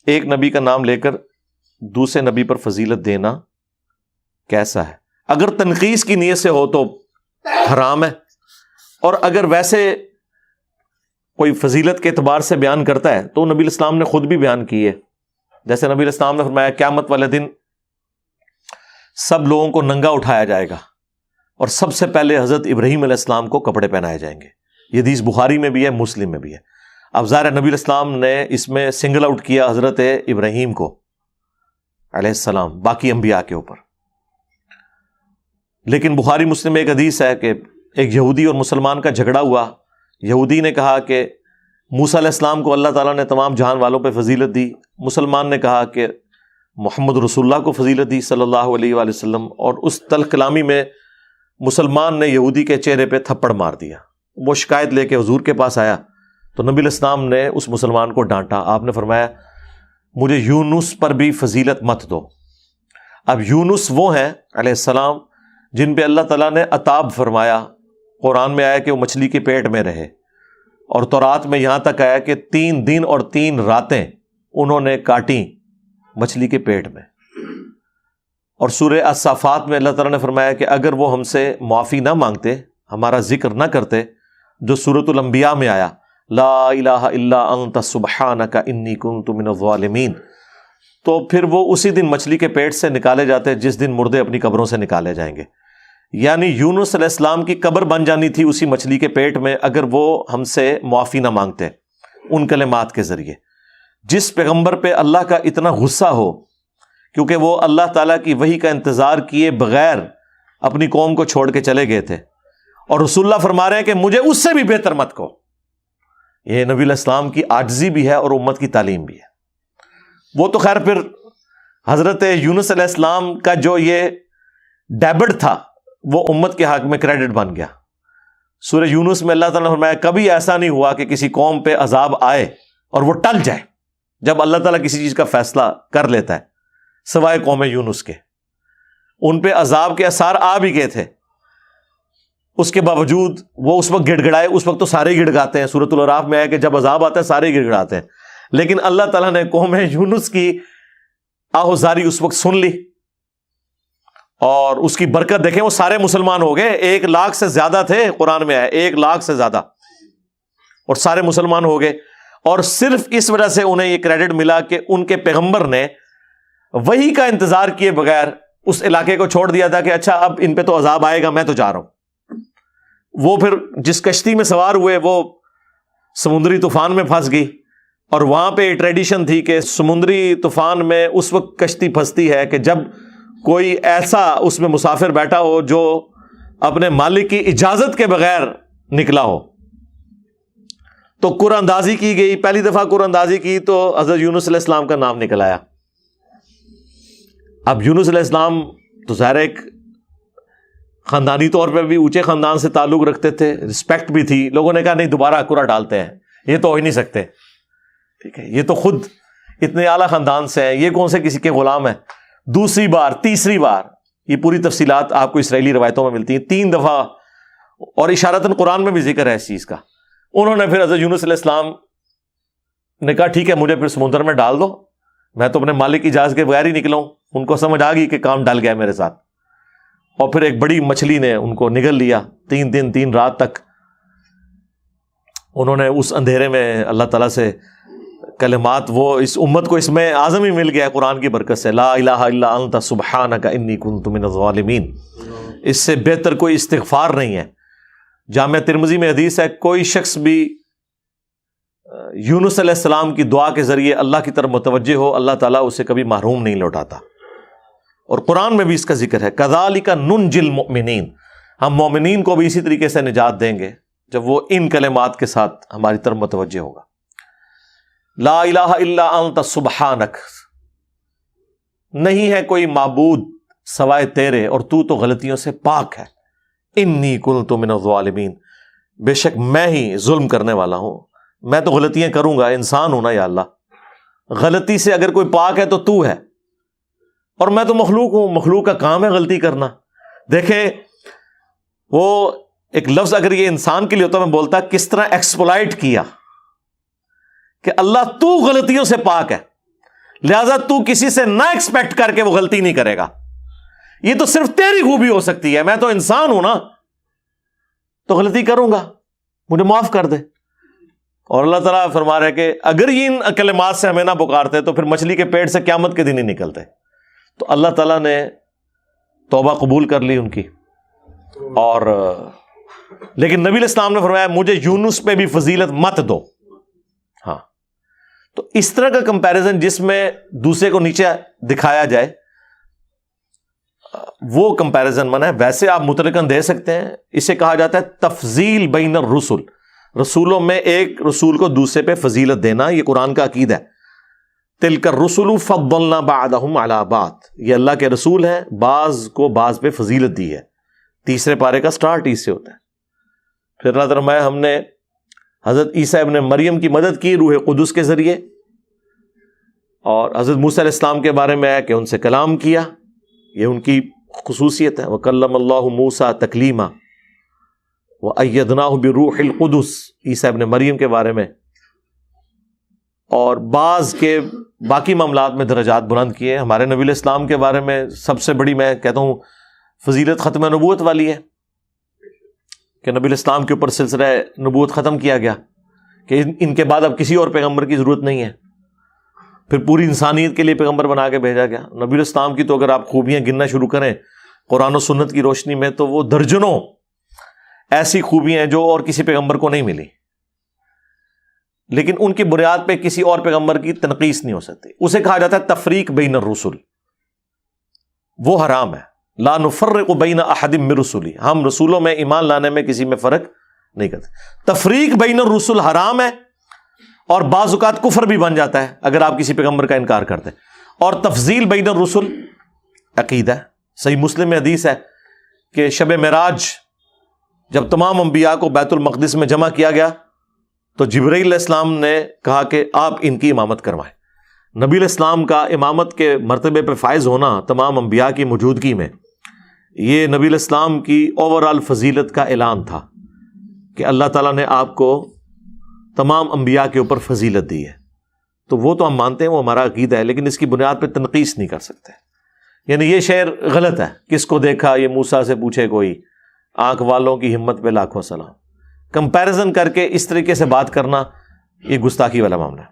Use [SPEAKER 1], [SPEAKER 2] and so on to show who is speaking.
[SPEAKER 1] ایک نبی کا نام لے کر دوسرے نبی پر فضیلت دینا کیسا ہے؟ اگر تنقیص کی نیت سے ہو تو حرام ہے، اور اگر ویسے کوئی فضیلت کے اعتبار سے بیان کرتا ہے تو نبی الاسلام نے خود بھی بیان کی ہے. جیسے نبی الاسلام نے فرمایا قیامت والے دن سب لوگوں کو ننگا اٹھایا جائے گا اور سب سے پہلے حضرت ابراہیم علیہ السلام کو کپڑے پہنائے جائیں گے. یہ حدیث بخاری میں بھی ہے، مسلم میں بھی ہے. اب ظاہر نبی الاسلام نے اس میں سنگل آؤٹ کیا حضرت ابراہیم کو علیہ السلام باقی انبیاء کے اوپر. لیکن بخاری مسلم میں ایک حدیث ہے کہ ایک یہودی اور مسلمان کا جھگڑا ہوا. یہودی نے کہا کہ موسیٰ علیہ السلام کو اللہ تعالیٰ نے تمام جہان والوں پہ فضیلت دی. مسلمان نے کہا کہ محمد رسول اللہ کو فضیلت دی صلی اللہ علیہ وآلہ وسلم. اور اس تلخ کلامی میں مسلمان نے یہودی کے چہرے پہ تھپڑ مار دیا. وہ شکایت لے کے حضور کے پاس آیا تو نبی الاسلام نے اس مسلمان کو ڈانٹا. آپ نے فرمایا مجھے یونس پر بھی فضیلت مت دو. اب یونس وہ ہیں علیہ السلام جن پہ اللہ تعالیٰ نے عتاب فرمایا. قرآن میں آیا کہ وہ مچھلی کے پیٹ میں رہے، اور تورات میں یہاں تک آیا کہ 3 دن اور 3 راتیں انہوں نے کاٹیں مچھلی کے پیٹ میں. اور سورہ الصافات میں اللہ تعالیٰ نے فرمایا کہ اگر وہ ہم سے معافی نہ مانگتے، ہمارا ذکر نہ کرتے، جو سورۃ الانبیاء میں آیا لا الہ الا انت سبحانک انی کنت من الظالمین، تو پھر وہ اسی دن مچھلی کے پیٹ سے نکالے جاتے جس دن مردے اپنی قبروں سے نکالے جائیں گے. یعنی یونس علیہ السلام کی قبر بن جانی تھی اسی مچھلی کے پیٹ میں اگر وہ ہم سے معافی نہ مانگتے ان کلمات کے ذریعے. جس پیغمبر پہ اللہ کا اتنا غصہ ہو کیونکہ وہ اللہ تعالیٰ کی وحی کا انتظار کیے بغیر اپنی قوم کو چھوڑ کے چلے گئے تھے، اور رسول اللہ فرما رہے ہیں کہ مجھے اس سے بھی بہتر مت کو. یہ نبی علیہ السلام کی عاجزی بھی ہے اور امت کی تعلیم بھی ہے. وہ تو خیر پھر حضرت یونس علیہ السلام کا جو یہ ڈیبٹ تھا وہ امت کے حق میں کریڈٹ بن گیا. سورہ یونس میں اللہ تعالیٰ نے فرمایا کبھی ایسا نہیں ہوا کہ کسی قوم پہ عذاب آئے اور وہ ٹل جائے جب اللہ تعالیٰ کسی چیز کا فیصلہ کر لیتا ہے، سوائے قوم یونس کے. ان پہ عذاب کے اثار آ بھی گئے تھے، اس کے باوجود وہ اس وقت گڑ گڑائے. اس وقت تو سارے گڑ گاتے ہیں، سورۃ الاعراف میں آیا کہ جب عذاب آتا ہے سارے گڑ گڑاتے ہیں. لیکن اللہ تعالیٰ نے قوم یونس کی آہوزاری اس وقت سن لی، اور اس کی برکت دیکھیں وہ سارے مسلمان ہو گئے. 1 لاکھ سے زیادہ تھے، قرآن میں آیا 1 لاکھ سے زیادہ، اور سارے مسلمان ہو گئے. اور صرف اس وجہ سے انہیں یہ کریڈٹ ملا کہ ان کے پیغمبر نے وحی کا انتظار کیے بغیر اس علاقے کو چھوڑ دیا تھا کہ اچھا اب ان پہ تو عذاب آئے گا، میں تو جا رہا ہوں. وہ پھر جس کشتی میں سوار ہوئے وہ سمندری طوفان میں پھنس گئی، اور وہاں پہ ٹریڈیشن تھی کہ سمندری طوفان میں اس وقت کشتی پھنستی ہے کہ جب کوئی ایسا اس میں مسافر بیٹھا ہو جو اپنے مالک کی اجازت کے بغیر نکلا ہو. تو قرآن اندازی کی گئی، پہلی دفعہ قرآن اندازی کی تو حضرت یونس علیہ السلام کا نام نکل آیا. اب یونس علیہ السلام تو ظاہر ایک خاندانی طور پہ بھی اونچے خاندان سے تعلق رکھتے تھے، رسپیکٹ بھی تھی. لوگوں نے کہا نہیں دوبارہ قرآن ڈالتے ہیں، یہ تو ہو ہی نہیں سکتے. ٹھیک ہے، یہ تو خود اتنے اعلیٰ خاندان سے ہیں، یہ کون سے کسی کے غلام ہیں. دوسری بار، تیسری بار، یہ پوری تفصیلات آپ کو اسرائیلی روایتوں میں ملتی ہیں. 3 دفعہ، اور اشارتاً قرآن میں بھی ذکر ہے اس چیز کا. انہوں نے پھر حضرت یونس علیہ السلام نے کہا ٹھیک ہے مجھے پھر سمندر میں ڈال دو، میں تو اپنے مالک کی اجازت کے بغیر ہی نکلا ہوں. ان کو سمجھ آ گئی کہ کام ڈل گیا میرے ساتھ، اور پھر ایک بڑی مچھلی نے ان کو نگل لیا. 3 دن 3 رات تک انہوں نے اس اندھیرے میں اللہ تعالیٰ سے کلمات، وہ اس امت کو اس میں اعظم ہی مل گیا قرآن کی برکت سے، لا الہ الا انت سبحانک انی کنت من الظالمین. اس سے بہتر کوئی استغفار نہیں ہے. جامعہ ترمذی میں حدیث ہے کوئی شخص بھی یونس علیہ السلام کی دعا کے ذریعے اللہ کی طرف متوجہ ہو، اللہ تعالیٰ اسے کبھی محروم نہیں لوٹاتا. اور قرآن میں بھی اس کا ذکر ہے کذالک ننجی المؤمنین، ہم مومنین کو بھی اسی طریقے سے نجات دیں گے جب وہ ان کلمات کے ساتھ ہماری طرف متوجہ ہوگا. لا الہ الا انت سبحانک، نہیں ہے کوئی معبود سوائے تیرے اور تو غلطیوں سے پاک ہے. انی کنت من الظالمین، بے شک میں ہی ظلم کرنے والا ہوں، میں تو غلطیاں کروں گا، انسان ہوں نا یا اللہ. غلطی سے اگر کوئی پاک ہے تو ہے، اور میں تو مخلوق ہوں، مخلوق کا کام ہے غلطی کرنا. دیکھیں وہ ایک لفظ اگر یہ انسان کے لیے ہوتا میں بولتا کس طرح ایکسپلائٹ کیا کہ اللہ تو غلطیوں سے پاک ہے. لہذا تو کسی سے نہ ایکسپیکٹ کر کے وہ غلطی نہیں کرے گا. یہ تو صرف تیری خوبی ہو سکتی ہے, میں تو انسان ہوں نا, تو غلطی کروں گا, مجھے معاف کر دے. اور اللہ تعالیٰ فرما رہے کہ اگر یہ ان کلمات سے ہمیں نہ پکارتے تو پھر مچھلی کے پیٹ سے قیامت کے دن ہی نکلتے. تو اللہ تعالیٰ نے توبہ قبول کر لی ان کی. اور لیکن نبی علیہ السلام نے فرمایا مجھے یونس پہ بھی فضیلت مت دو. ہاں, تو اس طرح کا کمپیریزن جس میں دوسرے کو نیچے دکھایا جائے وہ کمپیریزن منع ہے. ویسے آپ مطلقاً دے سکتے ہیں, اسے کہا جاتا ہے تفضیل بین الرسل, رسولوں میں ایک رسول کو دوسرے پہ فضیلت دینا. یہ قرآن کا عقیدہ ہے. تلک الرسل فضلنا بعضهم علی بعض, یہ اللہ کے رسول ہیں, بعض کو بعض پہ فضیلت دی ہے. تیسرے پارے کا سٹارٹ اس سے ہوتا ہے. پھر اللہ تعالیٰ ہم نے حضرت عیسیٰ ابن مریم کی مدد کی روح قدس کے ذریعے, اور حضرت موسیٰ علیہ السلام کے بارے میں ہے کہ ان سے کلام کیا, یہ ان کی خصوصیت ہے. وَكَلَّمَ اللَّهُ مُوسَىٰ تَكْلِيمًا وَأَيَّدْنَاهُ بِرُوحِ الْقُدُسِ, عیسیٰ ابن مریم کے بارے میں. اور بعض کے باقی معاملات میں درجات بلند کیے. ہمارے نبی علیہ السلام کے بارے میں سب سے بڑی میں کہتا ہوں فضیلت ختم نبوت والی ہے کہ نبی علیہ السلام کے اوپر سلسلہ نبوت ختم کیا گیا کہ ان کے بعد اب کسی اور پیغمبر کی ضرورت نہیں ہے. پھر پوری انسانیت کے لیے پیغمبر بنا کے بھیجا گیا. نبی علیہ السلام کی تو اگر آپ خوبیاں گننا شروع کریں قرآن و سنت کی روشنی میں تو وہ درجنوں ایسی خوبیاں ہیں جو اور کسی پیغمبر کو نہیں ملی, لیکن ان کی بنیاد پہ کسی اور پیغمبر کی تنقیص نہیں ہو سکتی. اسے کہا جاتا ہے تفریق بین الرسل, وہ حرام ہے. لا نفرق بین احد من رسلی, ہم رسولوں میں ایمان لانے میں کسی میں فرق نہیں کرتے. تفریق بین الرسل حرام ہے, اور بعض اوقات کفر بھی بن جاتا ہے اگر آپ کسی پیغمبر کا انکار کرتے. اور تفضیل بین الرسل عقیدہ ہے. صحیح مسلم میں حدیث ہے کہ شب معراج جب تمام انبیاء کو بیت المقدس میں جمع کیا گیا تو جبرائیل علیہ السلام نے کہا کہ آپ ان کی امامت کروائیں. نبی علیہ السلام کا امامت کے مرتبے پہ فائز ہونا تمام انبیاء کی موجودگی میں, یہ نبی علیہ السلام کی اوور آل فضیلت کا اعلان تھا کہ اللہ تعالیٰ نے آپ کو تمام انبیاء کے اوپر فضیلت دی ہے. تو وہ تو ہم مانتے ہیں, وہ ہمارا عقیدہ ہے, لیکن اس کی بنیاد پہ تنقیص نہیں کر سکتے. یعنی یہ شعر غلط ہے, کس کو دیکھا یہ موسیٰ سے پوچھے کوئی, آنکھ والوں کی ہمت پہ لاکھوں سلام. کمپیریزن کر کے اس طریقے سے بات کرنا یہ گستاخی والا معاملہ ہے.